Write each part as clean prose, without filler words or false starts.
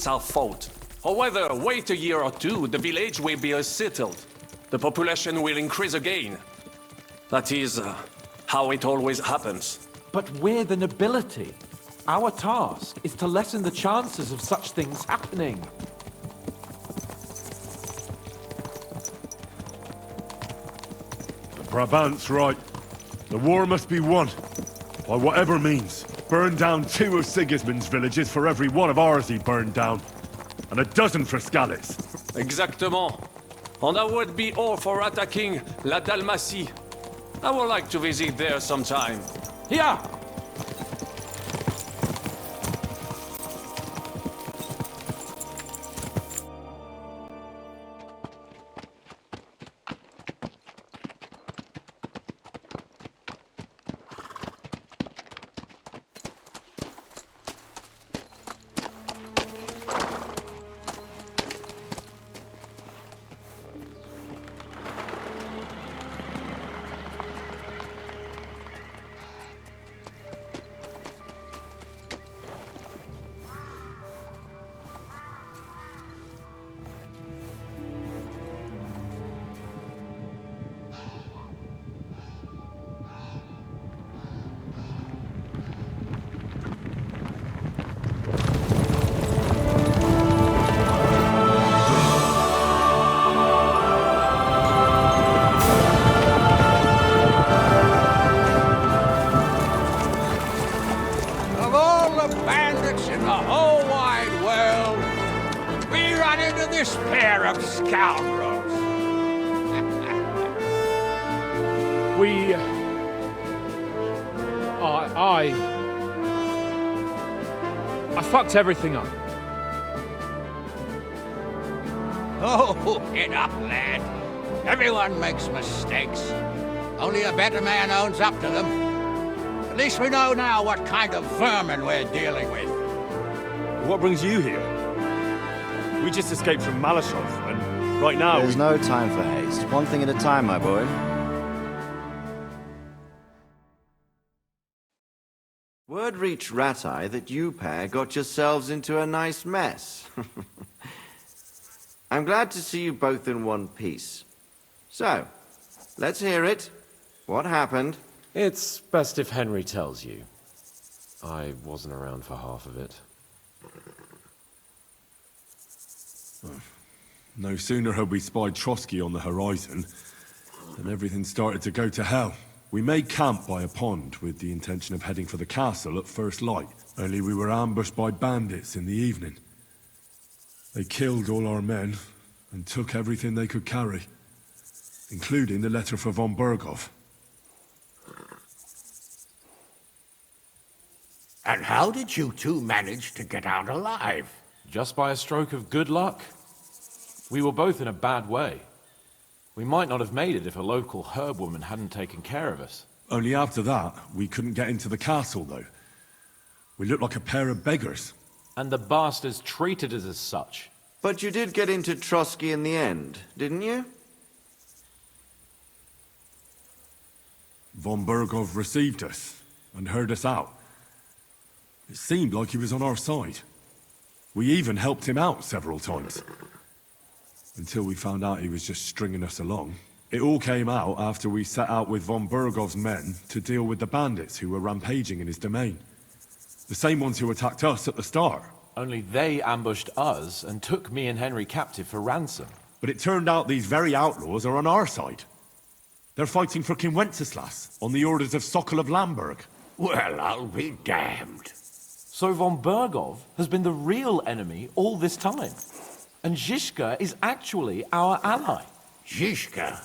it's our fault. However, wait a year or two, the village will be settled. The population will increase again. That is how it always happens. But we're the nobility. Our task is to lessen the chances of such things happening. Brabant's right. The war must be won. By whatever means. Burn down 2 of Sigismund's villages for every one of ours he burned down. And a dozen for Skalitz. Exactement. And I would be all for attacking La Dalmatie. I would like to visit there sometime. Here! I fucked everything up. Oh, get up, lad. Everyone makes mistakes. Only a better man owns up to them. At least we know now what kind of vermin we're dealing with. What brings you here? We just escaped from Malashov, and right now There's no time for haste. One thing at a time, my boy. Word reached Ratai that you pair got yourselves into a nice mess. I'm glad to see you both in one piece. So, let's hear it. What happened? It's best if Henry tells you. I wasn't around for half of it. No sooner had we spied Trotsky on the horizon than everything started to go to hell. We made camp by a pond with the intention of heading for the castle at first light. Only we were ambushed by bandits in the evening. They killed all our men and took everything they could carry, including the letter for von Berghoff. And how did you two manage to get out alive? Just by a stroke of good luck. We were both in a bad way. We might not have made it if a local herb woman hadn't taken care of us. Only after that, we couldn't get into the castle, though. We looked like a pair of beggars. And the bastards treated us as such. But you did get into Trotsky in the end, didn't you? Von Berghoff received us and heard us out. It seemed like he was on our side. We even helped him out several times. Until we found out he was just stringing us along. It all came out after we set out with von Berghoff's men to deal with the bandits who were rampaging in his domain. The same ones who attacked us at the start. Only they ambushed us and took me and Henry captive for ransom. But it turned out these very outlaws are on our side. They're fighting for King Wenceslas on the orders of Sokol of Lamberg. Well, I'll be damned. So von Berghoff has been the real enemy all this time. And Zizka is actually our ally. Zizka.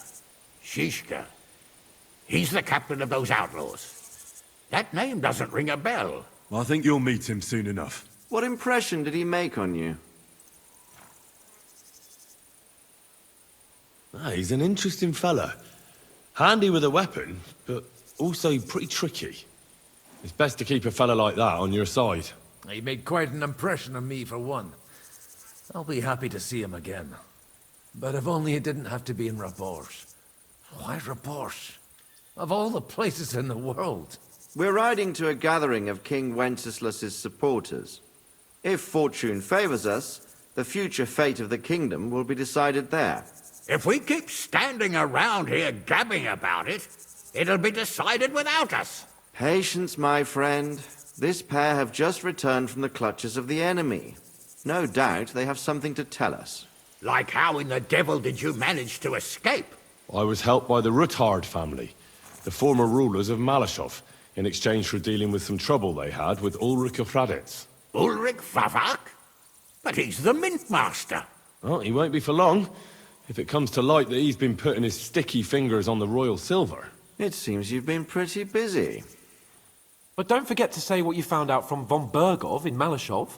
He's the captain of those outlaws. That name doesn't ring a bell. I think you'll meet him soon enough. What impression did he make on you? He's an interesting fella. Handy with a weapon, but also pretty tricky. It's best to keep a fella like that on your side. He made quite an impression on me, for one. I'll be happy to see him again. But if only it didn't have to be in Rabors. Why Rabors? Of all the places in the world. We're riding to a gathering of King Wenceslas's supporters. If fortune favors us, the future fate of the kingdom will be decided there. If we keep standing around here gabbing about it, it'll be decided without us. Patience, my friend. This pair have just returned from the clutches of the enemy. No doubt they have something to tell us. Like how in the devil did you manage to escape? I was helped by the Ruthard family, the former rulers of Malashov, in exchange for dealing with some trouble they had with Ulrich of Raditz. Ulrich Favak? But he's the mint master. Well, he won't be for long, if it comes to light that he's been putting his sticky fingers on the royal silver. It seems you've been pretty busy. But don't forget to say what you found out from von Bergov in Malashov.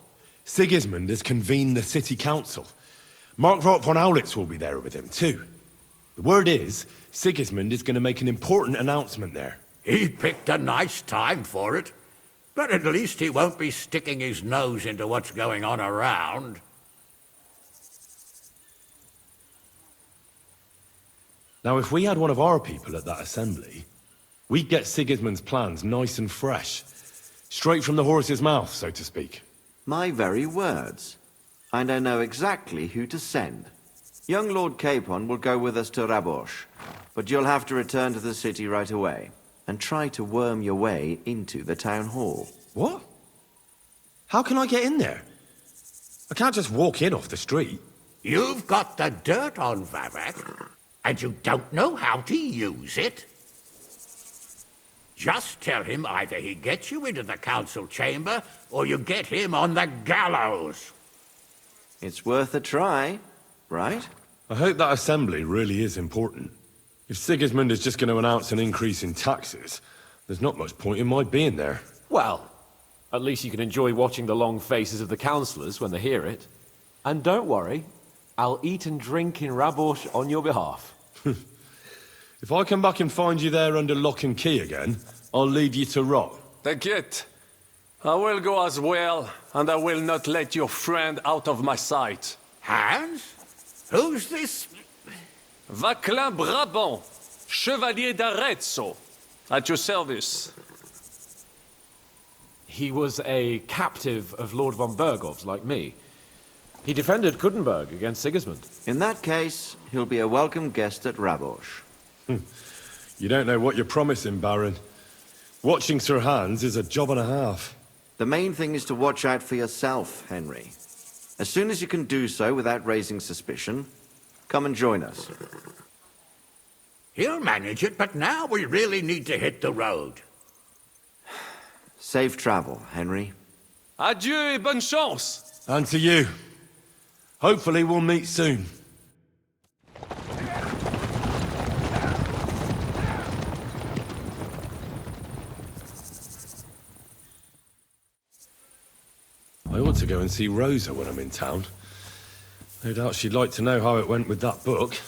Sigismund has convened the city council. Markvart von Aulitz will be there with him, too. The word is, Sigismund is going to make an important announcement there. He picked a nice time for it. But at least he won't be sticking his nose into what's going on around. Now, if we had one of our people at that assembly, we'd get Sigismund's plans nice and fresh. Straight from the horse's mouth, so to speak. My very words. And I know exactly who to send. Young Lord Capon will go with us to Rabosh, but you'll have to return to the city right away, and try to worm your way into the town hall. What? How can I get in there? I can't just walk in off the street. You've got the dirt on Favak, and you don't know how to use it? Just tell him either he gets you into the council chamber, or you get him on the gallows. It's worth a try, right? I hope that assembly really is important. If Sigismund is just going to announce an increase in taxes, there's not much point in my being there. Well, at least you can enjoy watching the long faces of the councillors when they hear it. And don't worry, I'll eat and drink in Rabosh on your behalf. If I come back and find you there under lock and key again, I'll leave you to rot. T'inquiète. I will go as well, and I will not let your friend out of my sight. Hans? Who's this? Vaclin Brabant, Chevalier d'Arezzo, at your service. He was a captive of Lord von Bergov's, like me. He defended Kuttenberg against Sigismund. In that case, he'll be a welcome guest at Rabosh. You don't know what you're promising, Baron. Watching Sir Hans is a job and a half. The main thing is to watch out for yourself, Henry. As soon as you can do so without raising suspicion, come and join us. He'll manage it, but now we really need to hit the road. Safe travel, Henry. Adieu et bonne chance! And to you. Hopefully we'll meet soon. I ought to go and see Rosa when I'm in town. No doubt she'd like to know how it went with that book.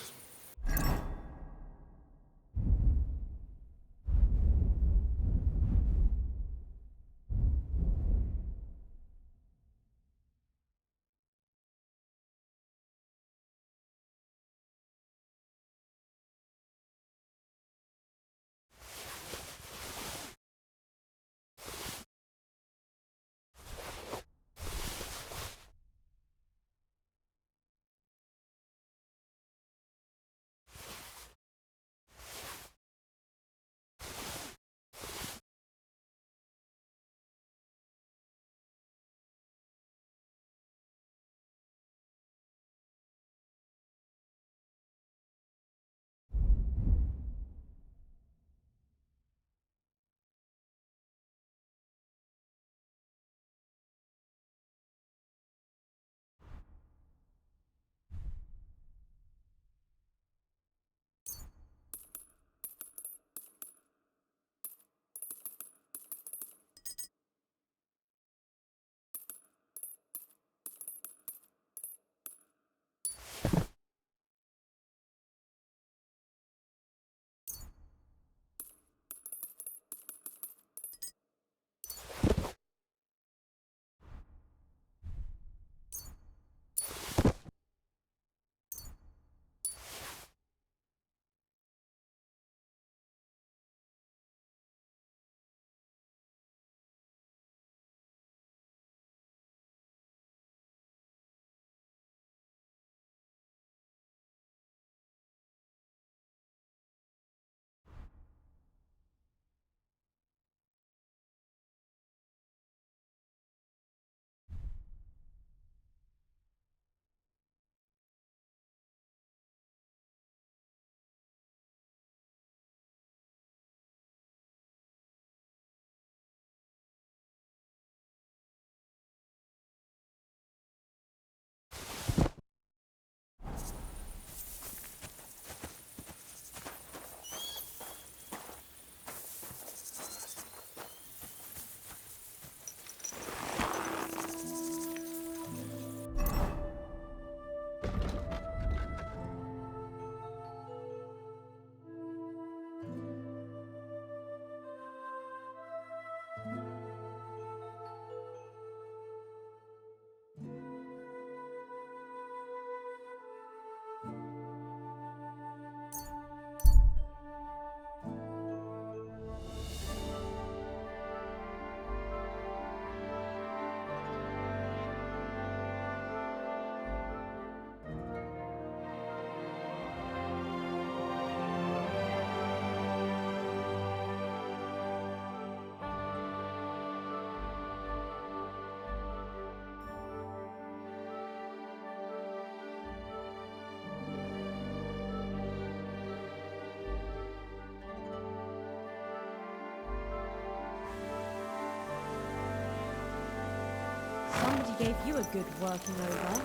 gave you a good working over.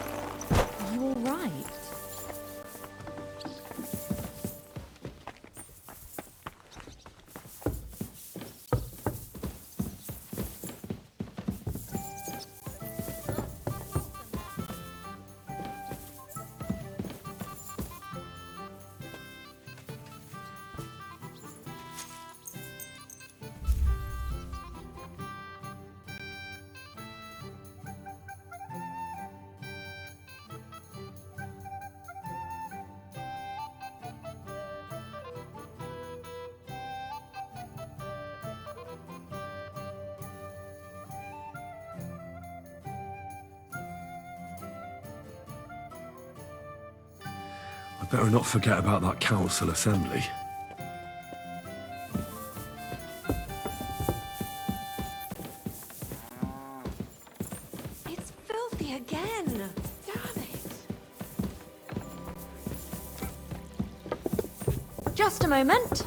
You all right? I better not forget about that council assembly. It's filthy again. Damn it. Just a moment.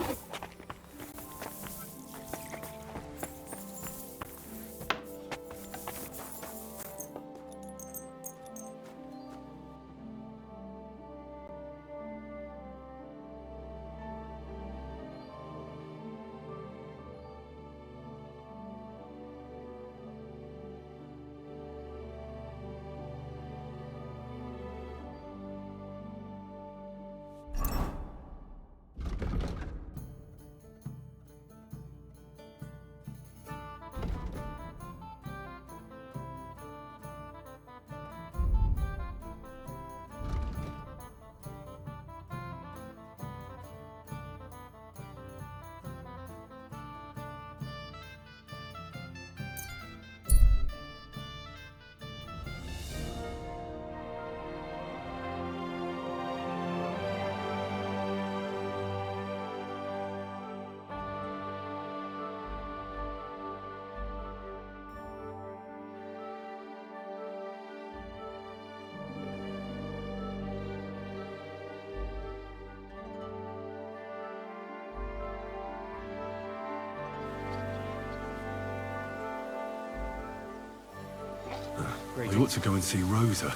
I ought to go and see Rosa.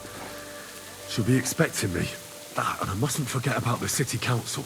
She'll be expecting me. Ah, and I mustn't forget about the city council.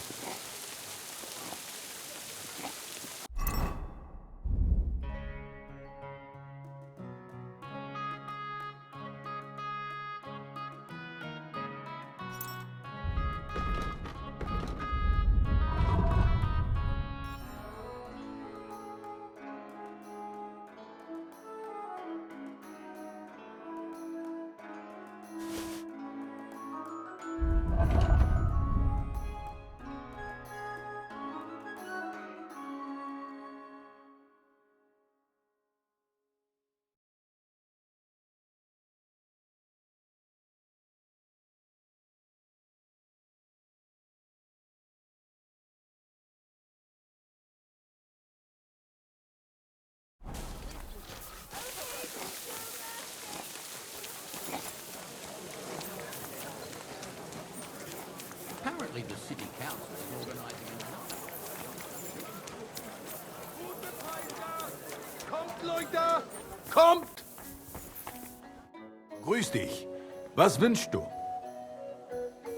Apparently the city council is organizing an Kommt, Leute! Kommt! Grüß dich. Was wünschst du?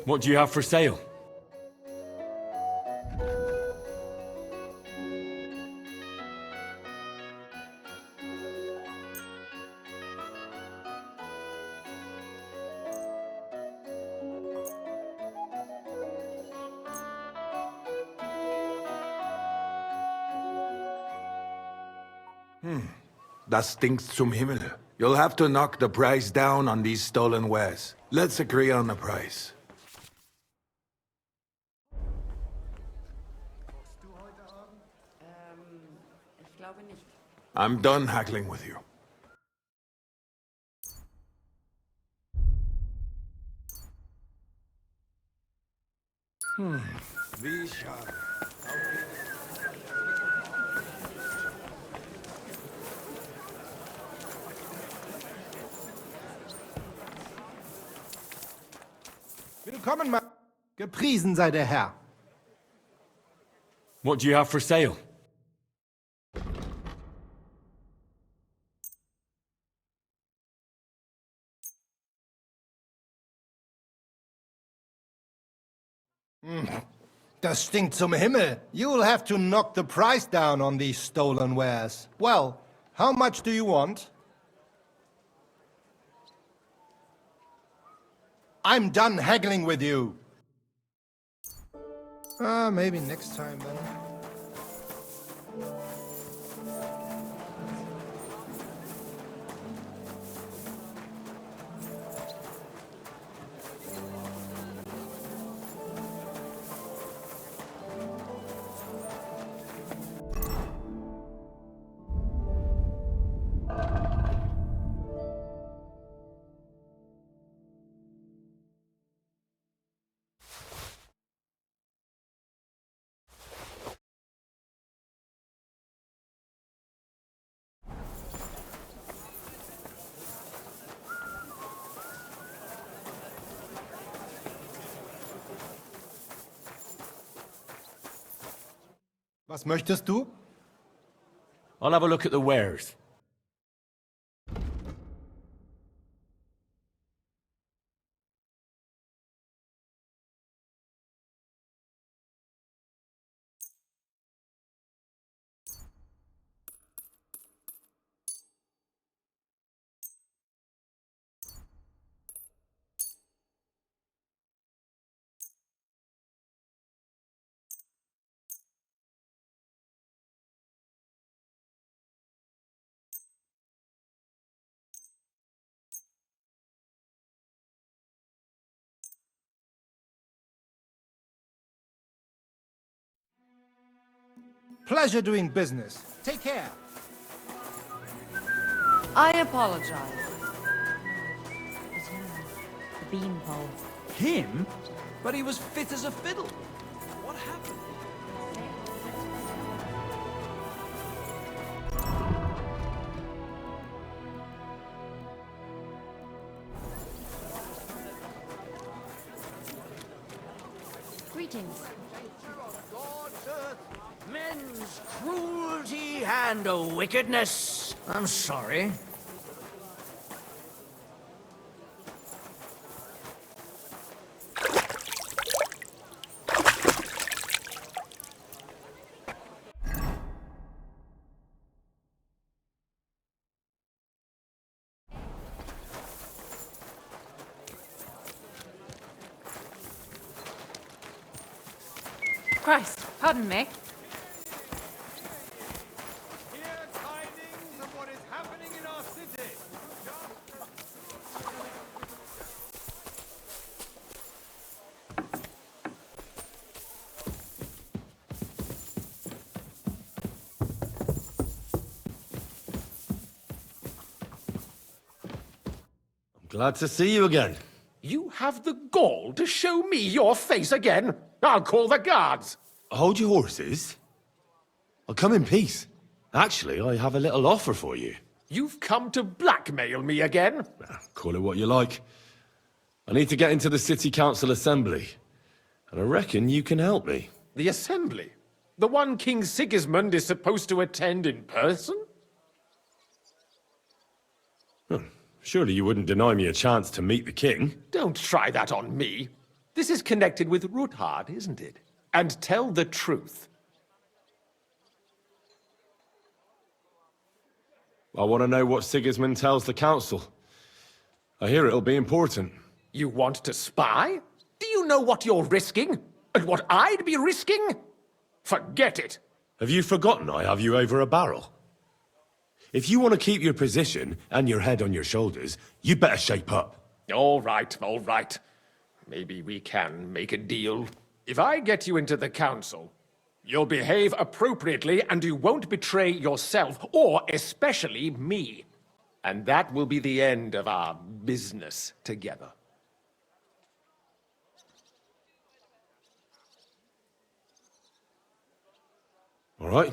What do you have for sale? Das stinks zum Himmel. You'll have to knock the price down on these stolen wares. Let's agree on the price. Ich glaube nicht. I'm done haggling with you. Wie schade. Willkommen, Mann. Gepriesen sei der Herr. What do you have for sale? Das stinkt zum Himmel. You'll have to knock the price down on these stolen wares. Well, how much do you want? I'm done haggling with you. Maybe next time then. Was möchtest du? I'll have a look at the wares. Pleasure doing business. Take care. I apologize. It's him, the beanpole. Him? But he was fit as a fiddle. What happened? Greetings. Men's cruelty and wickedness. I'm sorry. Christ, pardon me. Glad to see you again. You have the gall to show me your face again? I'll call the guards. Hold your horses. I'll come in peace. Actually, I have a little offer for you. You've come to blackmail me again? Call it what you like. I need to get into the City Council Assembly, and I reckon you can help me. The Assembly? The one King Sigismund is supposed to attend in person? Surely you wouldn't deny me a chance to meet the king? Don't try that on me. This is connected with Ruthard, isn't it? And tell the truth. I want to know what Sigismund tells the council. I hear it'll be important. You want to spy? Do you know what you're risking? And what I'd be risking? Forget it. Have you forgotten I have you over a barrel? If you want to keep your position and your head on your shoulders, you better shape up. All right, all right. Maybe we can make a deal. If I get you into the council, you'll behave appropriately and you won't betray yourself, or especially me. And that will be the end of our business together. All right.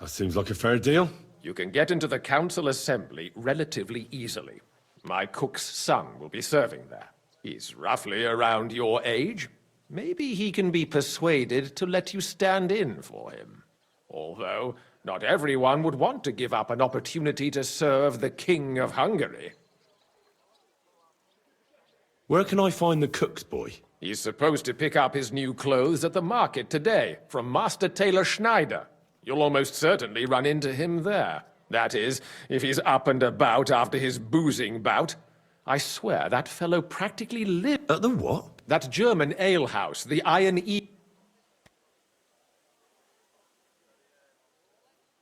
That seems like a fair deal. You can get into the council assembly relatively easily. My cook's son will be serving there. He's roughly around your age. Maybe he can be persuaded to let you stand in for him. Although, not everyone would want to give up an opportunity to serve the King of Hungary. Where can I find the cook's boy? He's supposed to pick up his new clothes at the market today, from Master Tailor Schneider. You'll almost certainly run into him there. That is, if he's up and about after his boozing bout. I swear that fellow practically lived... At the what? That German alehouse, the Iron E...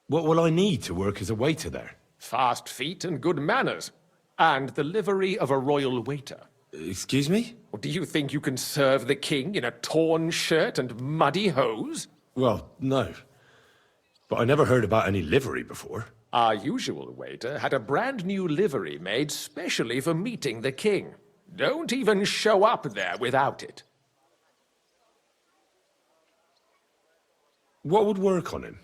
What will I need to work as a waiter there? Fast feet and good manners. And the livery of a royal waiter. Excuse me? Or do you think you can serve the king in a torn shirt and muddy hose? Well, no. But I never heard about any livery before. Our usual waiter had a brand new livery made specially for meeting the king. Don't even show up there without it. What would work on him?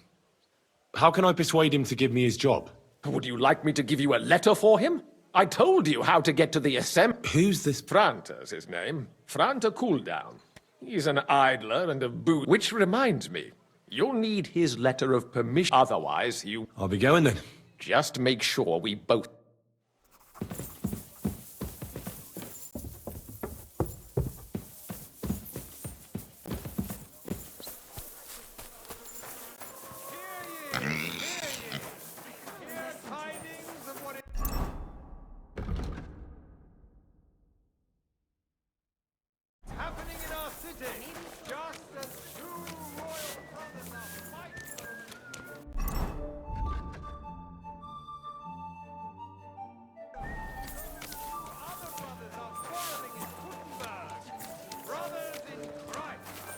How can I persuade him to give me his job? Would you like me to give you a letter for him? I told you how to get to the assembly. Who's this? Franta's his name. Franta Cooldown. He's an idler and a booze. Which reminds me, you'll need his letter of permission. Otherwise, you... I'll be going then. Just make sure we both...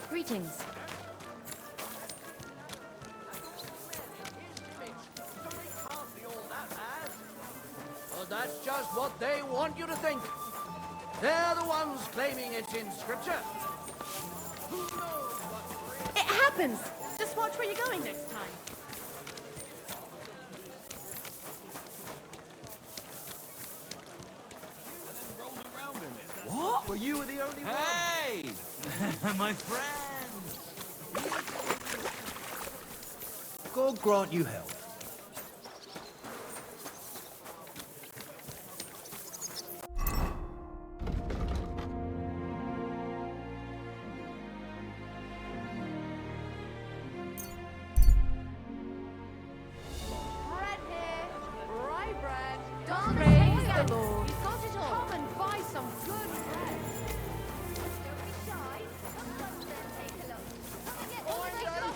Greetings. Well, that's just what they want you to think. They're the ones claiming it's in scripture. Who knows what... It happens! Just watch where you're going next time. What? Well, you were the only one. Hey! My friend! God grant you health. Bread here. Rye bread. Don't praise the Lord. You've got it all. Come and buy some good bread. Don't be shy. Come on, then take a look. Come and get all the stuff.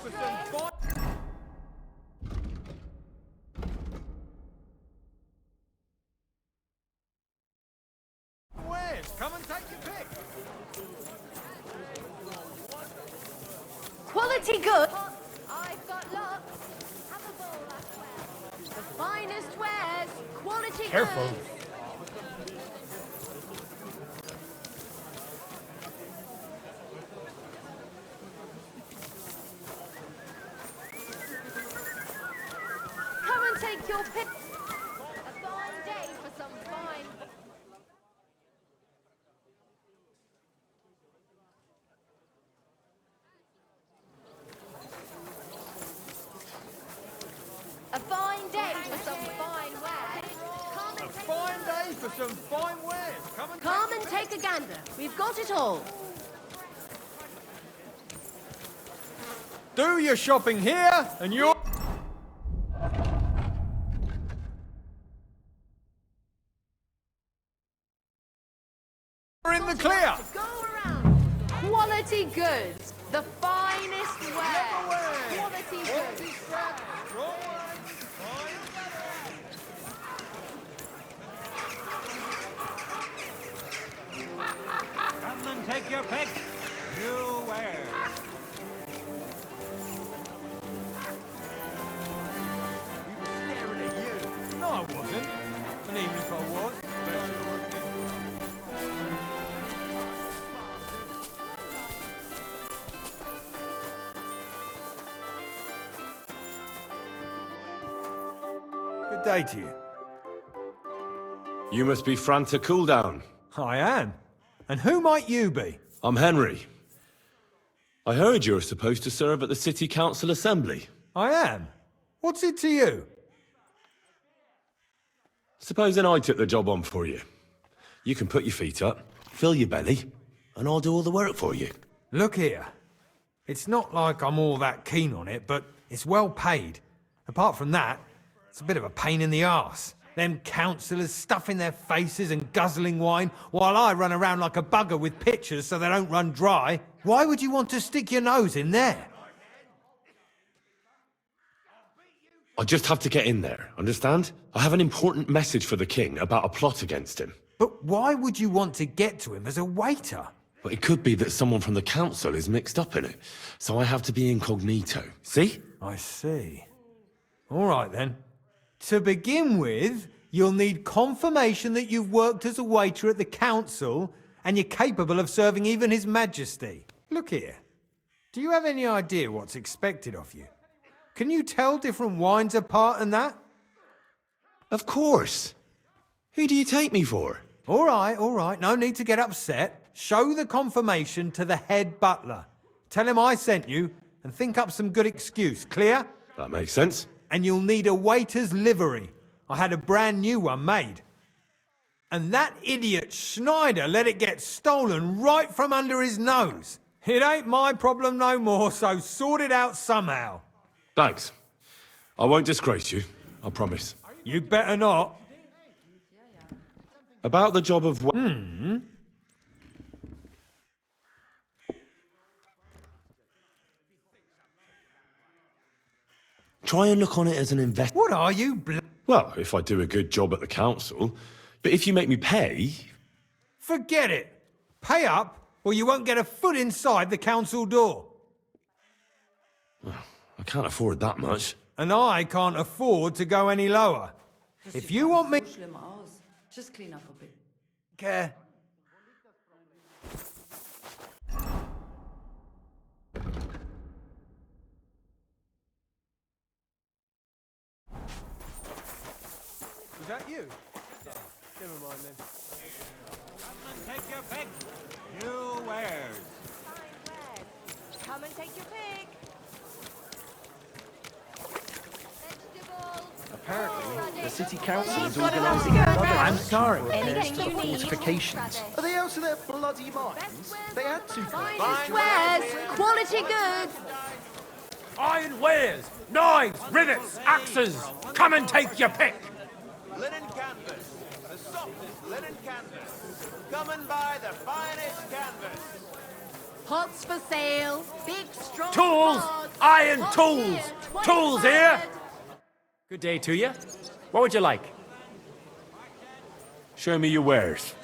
Come and take your pick. Quality good. I've got luck. Have a bowl, I swear. The finest wares. Quality Careful. goods. Come and take your pick. A fine day for some fine... A fine day for some fine wares. A fine day for some fine wares. Come and take a gander. We've got it all. Do your shopping here, and you're... in the clear. Go around. Quality goods. The finest wares. Quality goods. Come and take your pick. New wares. We were staring at you. No, I wasn't. And even if I was... Good day to you. You must be Franta Cooldown. I am. And who might you be? I'm Henry. I heard you're supposed to serve at the City Council Assembly. I am. What's it to you? Supposing I took the job on for you. You can put your feet up. Fill your belly, and I'll do all the work for you. Look here. It's not like I'm all that keen on it, but it's well paid. Apart from that, it's a bit of a pain in the arse. Them councillors stuffing their faces and guzzling wine, while I run around like a bugger with pitchers so they don't run dry. Why would you want to stick your nose in there? I just have to get in there, understand? I have an important message for the king about a plot against him. But why would you want to get to him as a waiter? But it could be that someone from the council is mixed up in it, so I have to be incognito. See? I see. All right then. To begin with, you'll need confirmation that you've worked as a waiter at the council and you're capable of serving even His Majesty. Look here. Do you have any idea what's expected of you? Can you tell different wines apart and that? Of course. Who do you take me for? All right. No need to get upset. Show the confirmation to the head butler. Tell him I sent you and think up some good excuse. Clear? That makes sense. And you'll need a waiter's livery. I had a brand new one made. And that idiot Schneider let it get stolen right from under his nose. It ain't my problem no more, so sort it out somehow. Thanks. I won't disgrace you, I promise. You better not. About the job of... Try and look on it as an investment. What are you Well, if I do a good job at the council. But if you make me pay... Forget it. Pay up, or you won't get a foot inside the council door. I can't afford that much. And I can't afford to go any lower. If you want me... Just clean up a bit. Care. Was that you? Never mind then. Come and take your pick. New wares. Come and take your pick. Apparently, the city council is organising another... I'm sorry. Anything To the you need. fortifications. Are they out of their bloody minds? They had to... Finest wares, quality goods. Iron wares, knives, rivets, axes. Come and take your pick. Linen canvas, the softest linen canvas. Come and buy the finest canvas. Pots for sale, big strong Tools, pots. iron Pots tools. here, Tools here. 25. Good day to you. What would you like? Show me your wares.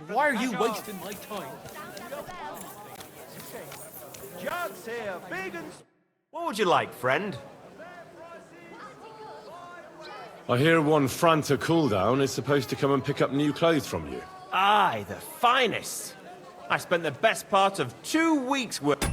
Why are you wasting my time? Jugs here, big and... What would you like, friend? I hear one Franta cooldown is supposed to come and pick up new clothes from you. Aye, the finest. I spent the best part of 2 weeks work...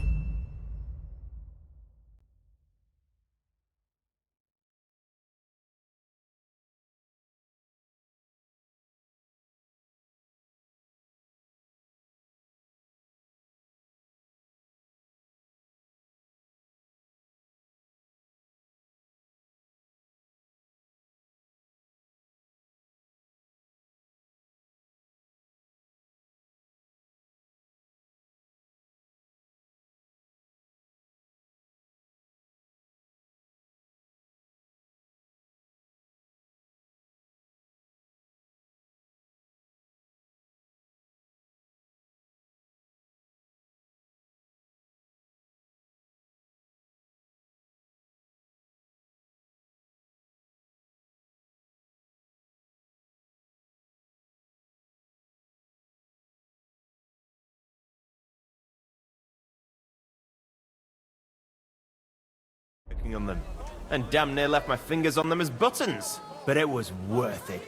on them, and damn near left my fingers on them as buttons. But it was worth it.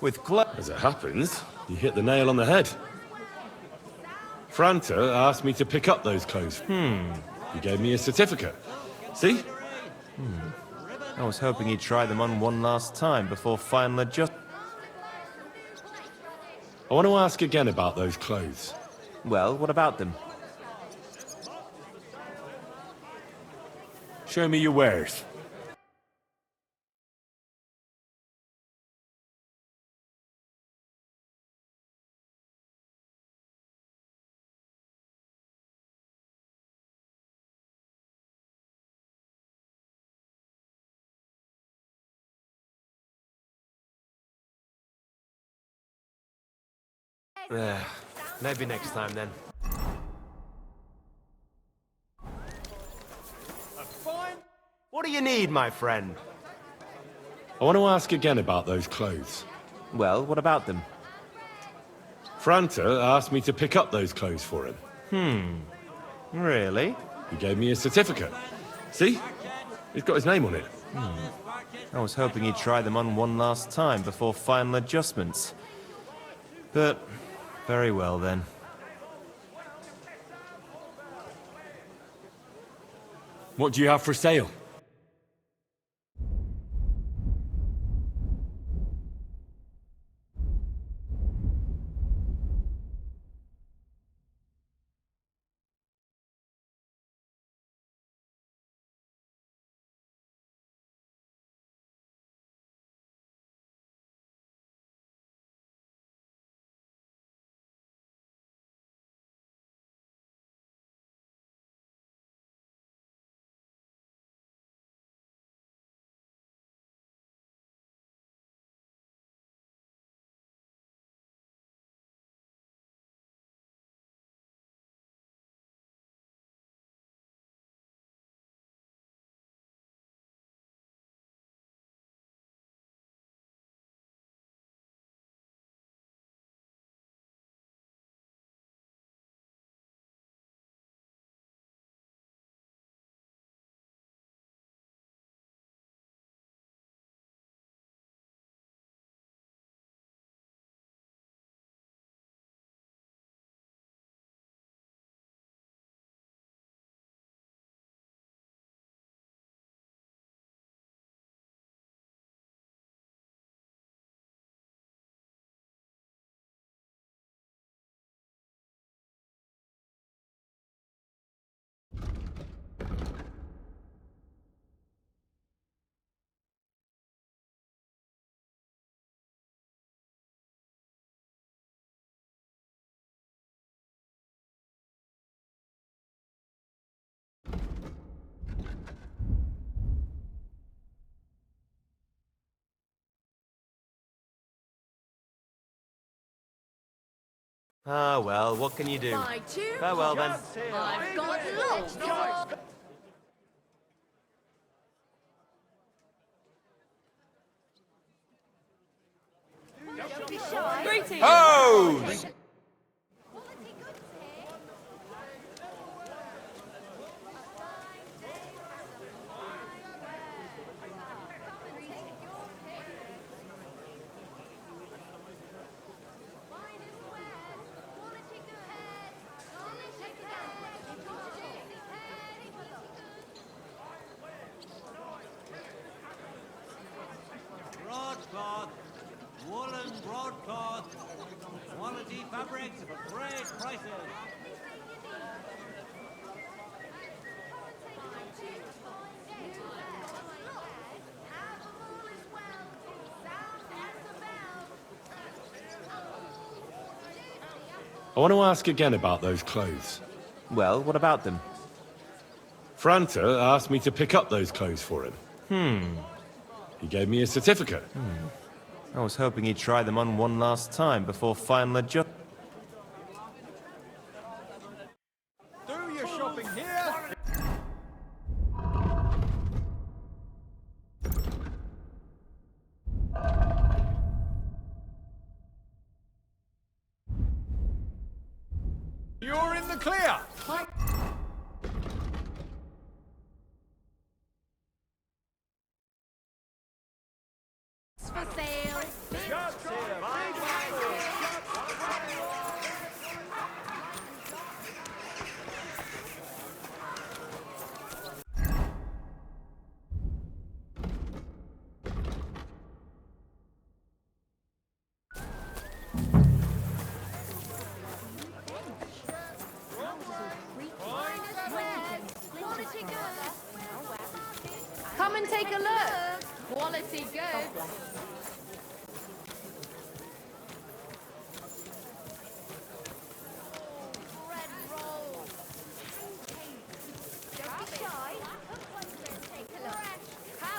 With As it happens, you hit the nail on the head. Franta asked me to pick up those clothes. He gave me a certificate. See? I was hoping he'd try them on one last time before final adjust. I want to ask again about those clothes. Well, what about them? Show me your wares. Maybe next time then. What do you need, my friend? I want to ask again about those clothes. Well, what about them? Franta asked me to pick up those clothes for him. Really? He gave me a certificate. See? He's got his name on it. I was hoping he'd try them on one last time before final adjustments. But, very well then. What do you have for sale? Ah, well, what can you do? My two Farewell then. I've got lots. Don't be shy. Greetings. Hose! Broadcloth, woolen broadcloth, quality fabrics for great prices. I want to ask again about those clothes. Well, what about them? Franta asked me to pick up those clothes for him. He gave me a certificate. I was hoping he'd try them on one last time before final adjust. Do your shopping here. You're in the clear. For sale. Come and take a look. Quality good.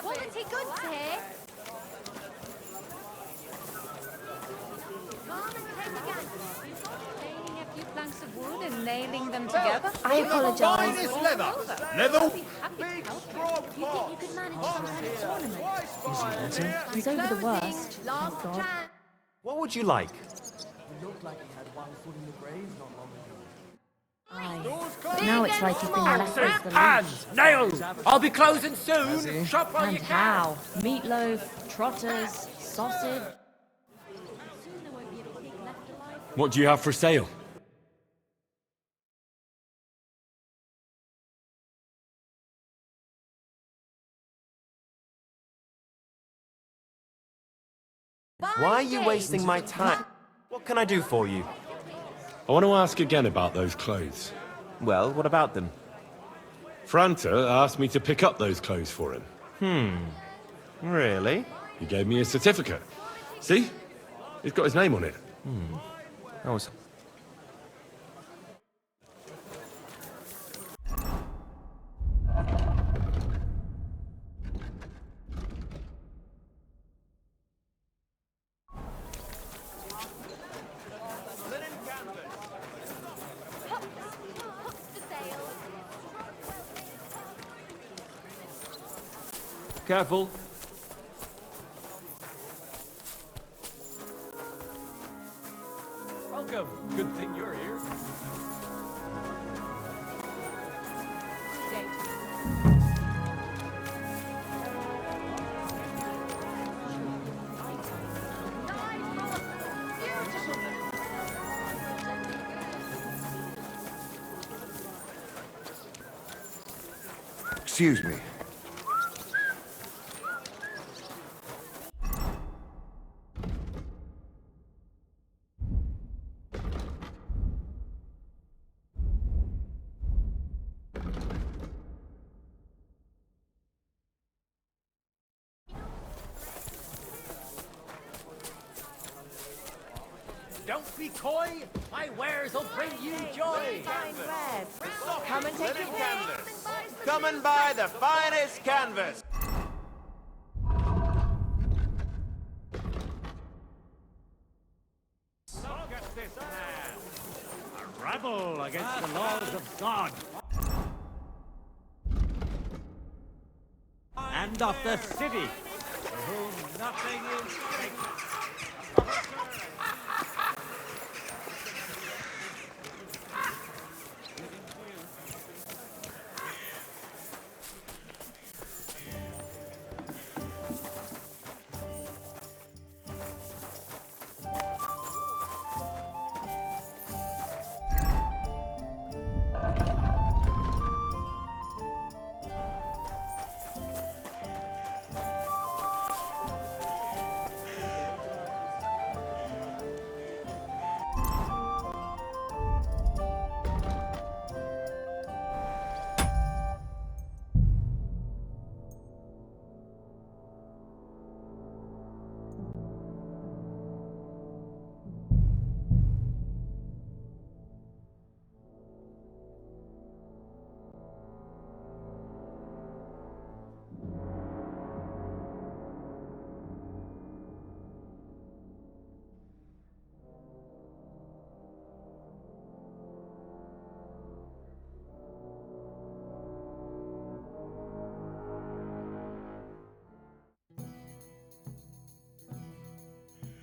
Quality goods here. Come and take a gander. together? I apologise. Finest leather! Leather? Big, strong pot. Do you think you could manage some kind of tournament? Is he better? He's over the worst, thank God. What would you like? Aye. Now it's like he's been left with the Hands! Nails! I'll be closing soon! Shop while And you can! how? Meatloaf, trotters, sausage. What do you have for sale? Why are you wasting my time? What can I do for you? I want to ask again about those clothes. Well, what about them? Franta asked me to pick up those clothes for him. Really? He gave me a certificate. See? It's got his name on it. I was... Careful. Welcome. Good thing you're here. Excuse me. Don't be coy! My wares will bring you joy! Fine bread. Come and take your Canvas. Come and buy the finest canvas. Look at this man! A rebel against the laws of God! And of the city, for whom nothing is sacred.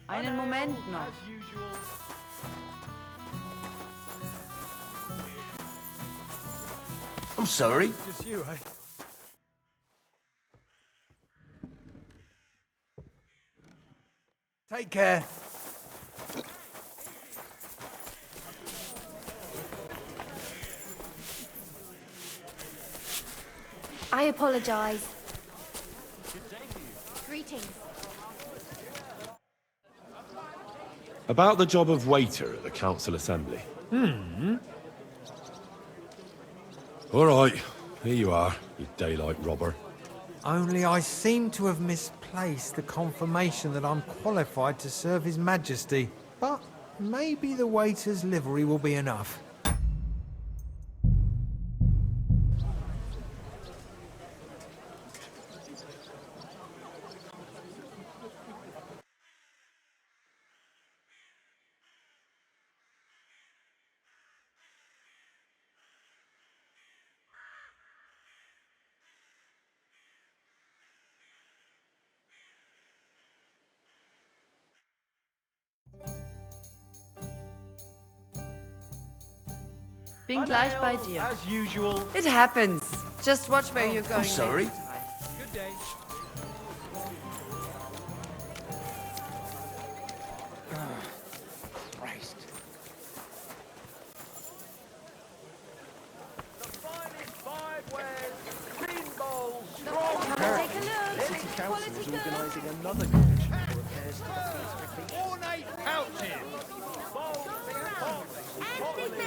Einen Moment noch. I'm sorry. Just you, eh? Take care. I apologise. Greetings. About the job of waiter at the council assembly. All right, here you are, you daylight robber. Only I seem to have misplaced the confirmation that I'm qualified to serve His Majesty. But maybe the waiter's livery will be enough. Bin gleich bei dir. As usual. It happens. Just watch where you're going. Sorry. Good day. Christ. The finest five wares, green bowls, strong Come and take a look. City Council is organising another ornate couches.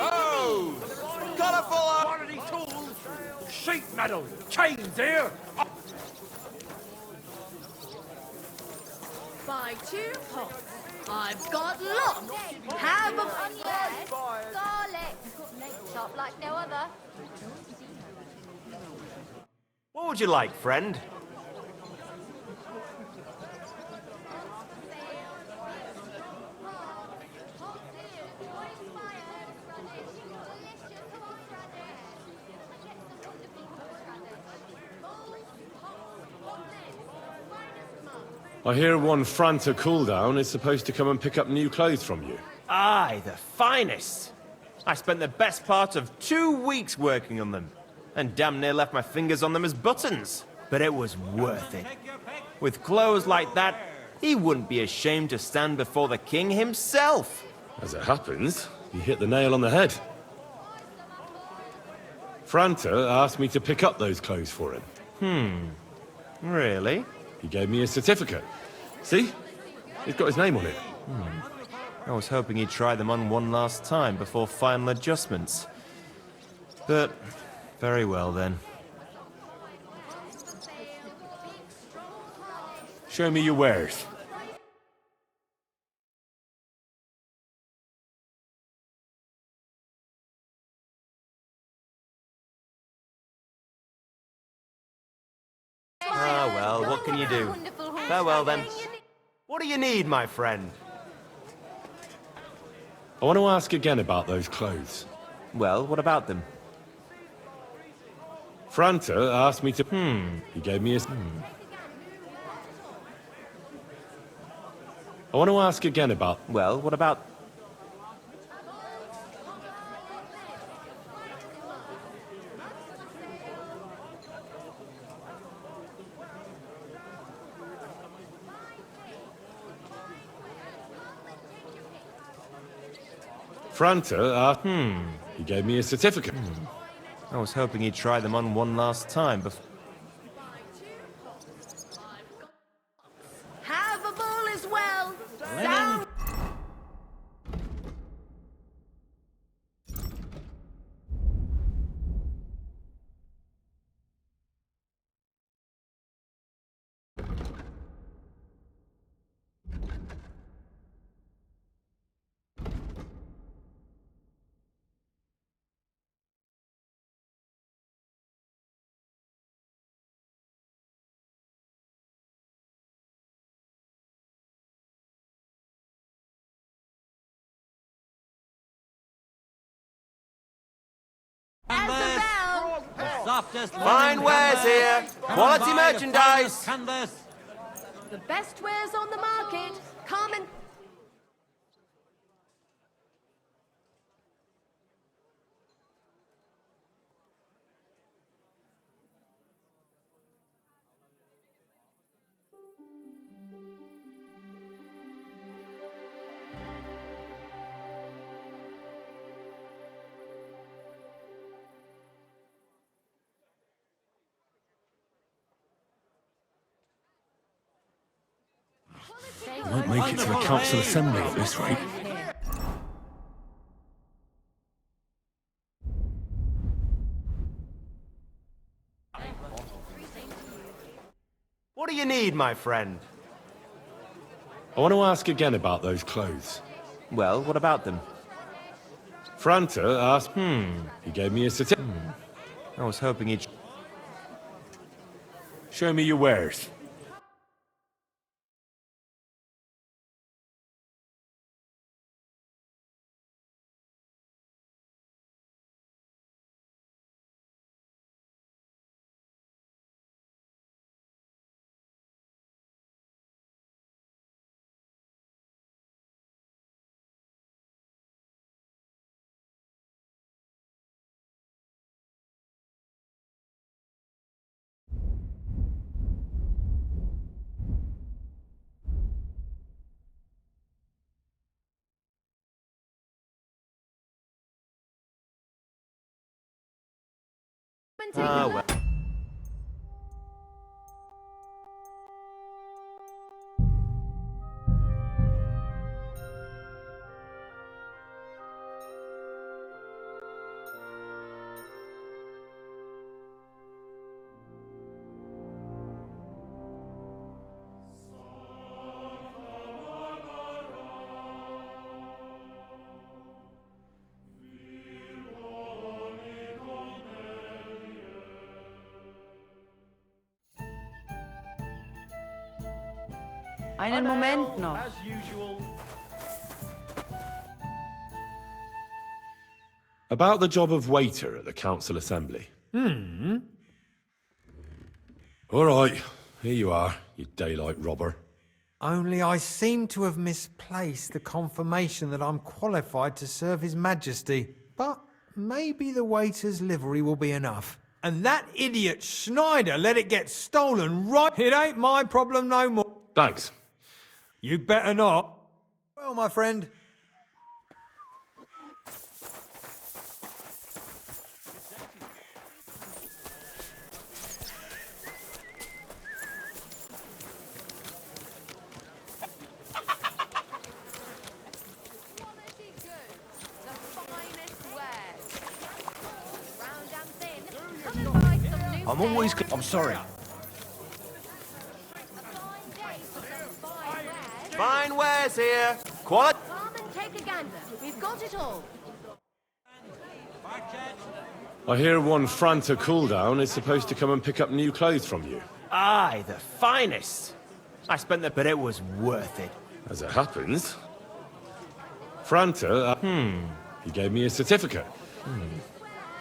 Oh! Colourful quality tools! Sheet metal! Chains here! Buy 2 pots. I've got lots. Have a onions, garlic. Shop like no other. What would you like, friend? I hear one Franta cooldown is supposed to come and pick up new clothes from you. Aye, the finest. I spent the best part of 2 weeks working on them, and damn near left my fingers on them as buttons. But it was worth it. With clothes like that, he wouldn't be ashamed to stand before the king himself. As it happens, you hit the nail on the head. Franta asked me to pick up those clothes for him. Really? He gave me a certificate. See? He's got his name on it. I was hoping he'd try them on one last time before final adjustments. But, very well then. Show me your wares. Ah, well, what can you do? Farewell then. What do you need, my friend? I want to ask again about those clothes. Well, what about them? Franta asked me to... He gave me a... I want to ask again about... Well, what about... Franta asked... He gave me a certificate. I was hoping he'd try them on one last time before... Have a bowl as well. Sound. The softest Fine wares here! Quality merchandise! Canvas! The best wares on the market. Come and... I won't make it to the council assembly at this rate. What do you need, my friend? I want to ask again about those clothes. Well, what about them? Franta asked... He gave me a certificate. I was hoping he'd... Show me your wares. Ah, well. Einen Moment noch. As usual. About the job of waiter at the council assembly. All right, here you are, you daylight robber. Only I seem to have misplaced the confirmation that I'm qualified to serve His Majesty. But maybe the waiter's livery will be enough. And that idiot Schneider let it get stolen right... It ain't my problem no more. Thanks. You better not. Well, my friend. Quality goods, the finest wares. Round and thin, come and buy some new I'm always... I'm sorry. Fine wares here. Quality. Come and take a gander. We've got it all. I hear one Franta cooldown is supposed to come and pick up new clothes from you. Aye, the finest. I spent the... but it was worth it. As it happens, Franta, he gave me a certificate.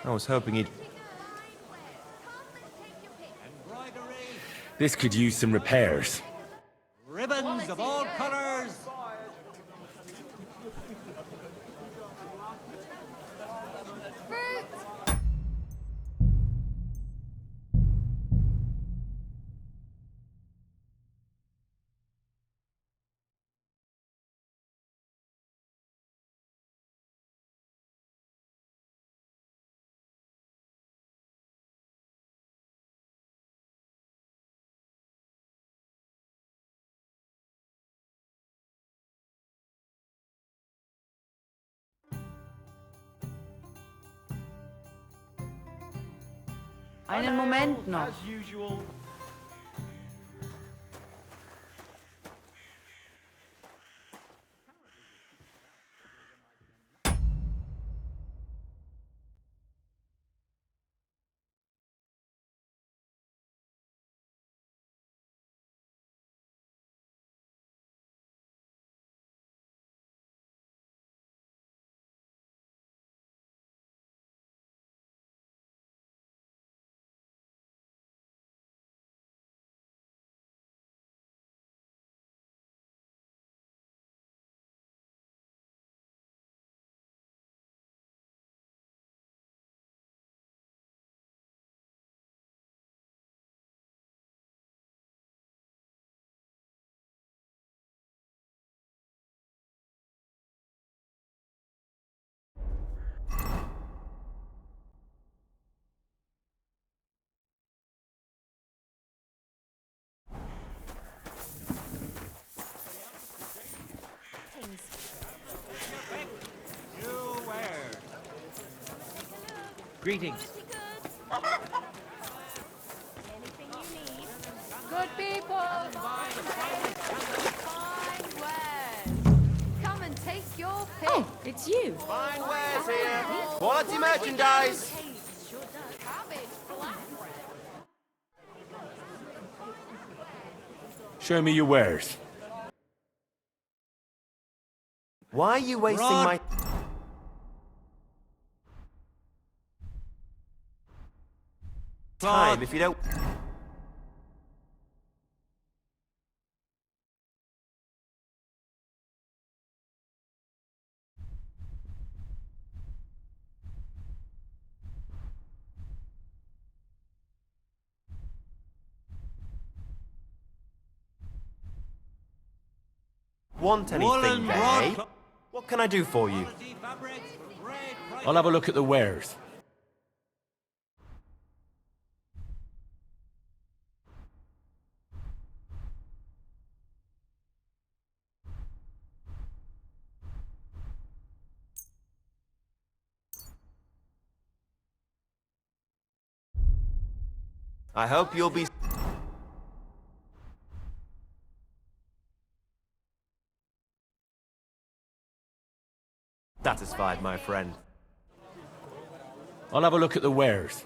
I was hoping he'd... This could use some repairs. Ribbons of all colors. Einen Moment noch. As usual. Greetings. Anything you need. Good people. Fine wares. Come and take your pick. Oh, it's you. Fine wares here. Quality merchandise. Show me your wares. Why are you wasting my... time if you don't... Want anything, eh? What can I do for you? I'll have a look at the wares. I hope you'll be satisfied, my friend. I'll have a look at the wares.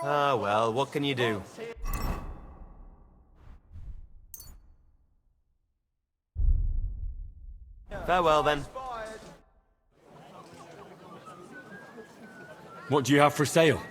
Ah, well, what can you do? Farewell, then. What do you have for sale?